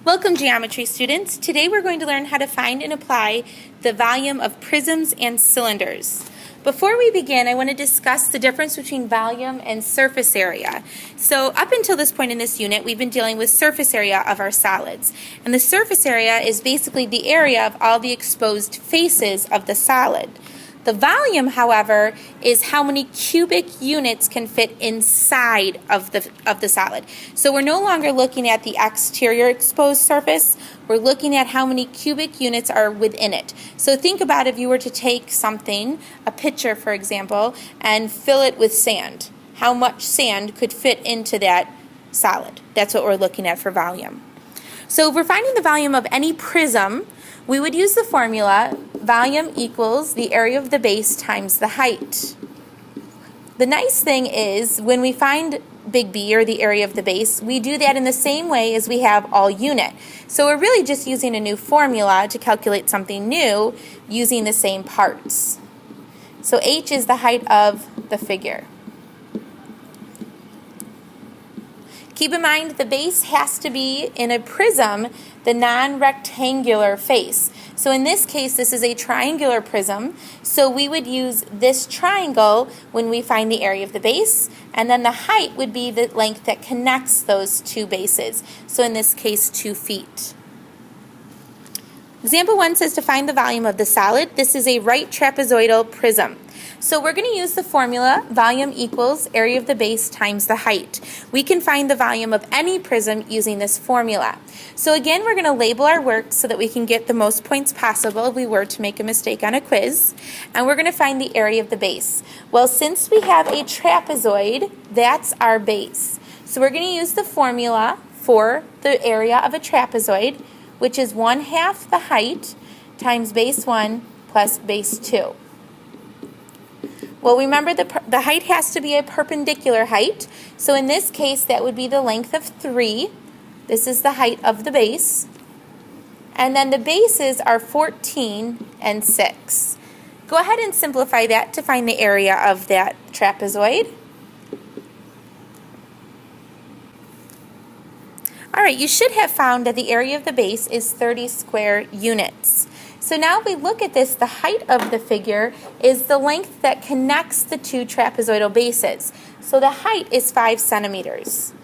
Welcome, geometry students. Today we're going to learn how to find and apply the volume of prisms and cylinders. Before we begin, I want to discuss the difference between volume and surface area. So up until this point in this unit, we've been dealing with surface area of our solids. And the surface area is basically the area of all the exposed faces of the solid. The volume, however, is how many cubic units can fit inside of the solid. So we're no longer looking at the exterior exposed surface, we're looking at how many cubic units are within it. So think about if you were to take something, a pitcher for example, and fill it with sand. How much sand could fit into that solid? That's what we're looking at for volume. So if we're finding the volume of any prism, we would use the formula volume equals the area of the base times the height. The nice thing is when we find big B, or the area of the base, we do that in the same way as we have all unit. So we're really just using a new formula to calculate something new using the same parts. So H is the height of the figure. Keep in mind the base has to be in a prism the non-rectangular face. So in this case, this is a triangular prism, so we would use this triangle when we find the area of the base, and then the height would be the length that connects those two bases. So in this case, 2 feet. Example 1 says to find the volume of the solid. This is a right trapezoidal prism. So we're going to use the formula volume equals area of the base times the height. We can find the volume of any prism using this formula. So again, we're going to label our work so that we can get the most points possible if we were to make a mistake on a quiz. And we're going to find the area of the base. Well, since we have a trapezoid, that's our base. So we're going to use the formula for the area of a trapezoid, which is 1/2 the height times base 1 plus base 2. Well, remember the height has to be a perpendicular height. So in this case, that would be the length of 3. This is the height of the base. And then the bases are 14 and 6. Go ahead and simplify that to find the area of that trapezoid. All right, you should have found that the area of the base is 30 square units. So now if we look at this, the height of the figure is the length that connects the two trapezoidal bases. So the height is 5 centimeters.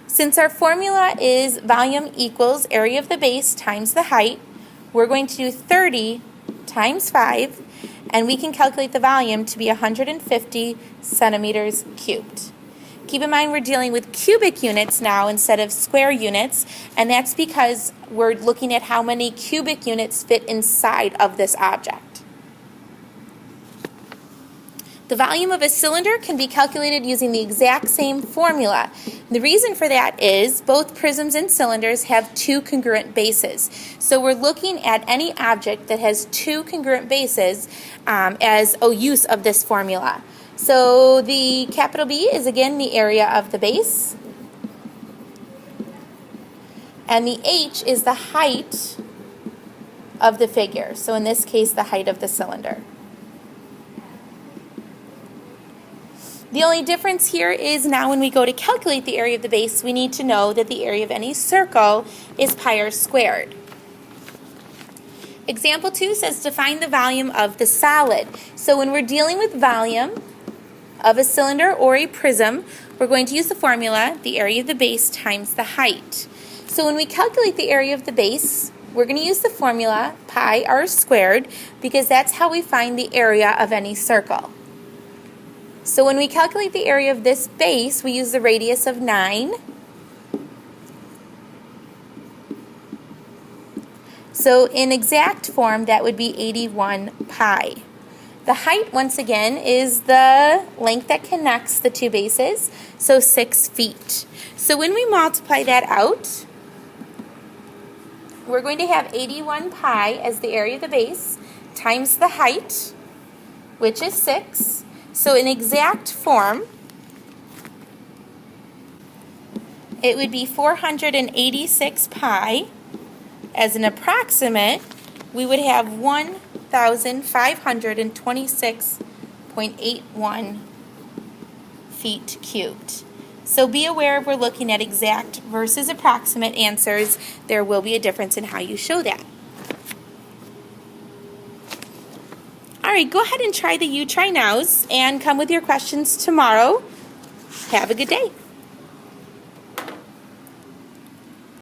Since our formula is volume equals area of the base times the height, we're going to do 30 times 5, and we can calculate the volume to be 150 centimeters cubed. Keep in mind we're dealing with cubic units now instead of square units, and that's because we're looking at how many cubic units fit inside of this object. The volume of a cylinder can be calculated using the exact same formula. The reason for that is both prisms and cylinders have 2 congruent bases. So we're looking at any object that has 2 congruent bases as a use of this formula. So the capital B is again the area of the base, and the H is the height of the figure. So in this case, the height of the cylinder. The only difference here is now when we go to calculate the area of the base, we need to know that the area of any circle is pi r squared. Example 2 says to find the volume of the solid. So when we're dealing with volume of a cylinder or a prism, we're going to use the formula, the area of the base times the height. So when we calculate the area of the base, we're going to use the formula pi r squared because that's how we find the area of any circle. So when we calculate the area of this base, we use the radius of 9. So in exact form, that would be 81 pi. The height, once again, is the length that connects the two bases, so 6 feet. So when we multiply that out, we're going to have 81 pi as the area of the base times the height, which is 6. So in exact form, it would be 486 pi. As an approximate, we would have 1,526.81 feet cubed. So be aware if we're looking at exact versus approximate answers, there will be a difference in how you show that. All right, go ahead and try the You Try Nows and come with your questions tomorrow. Have a good day.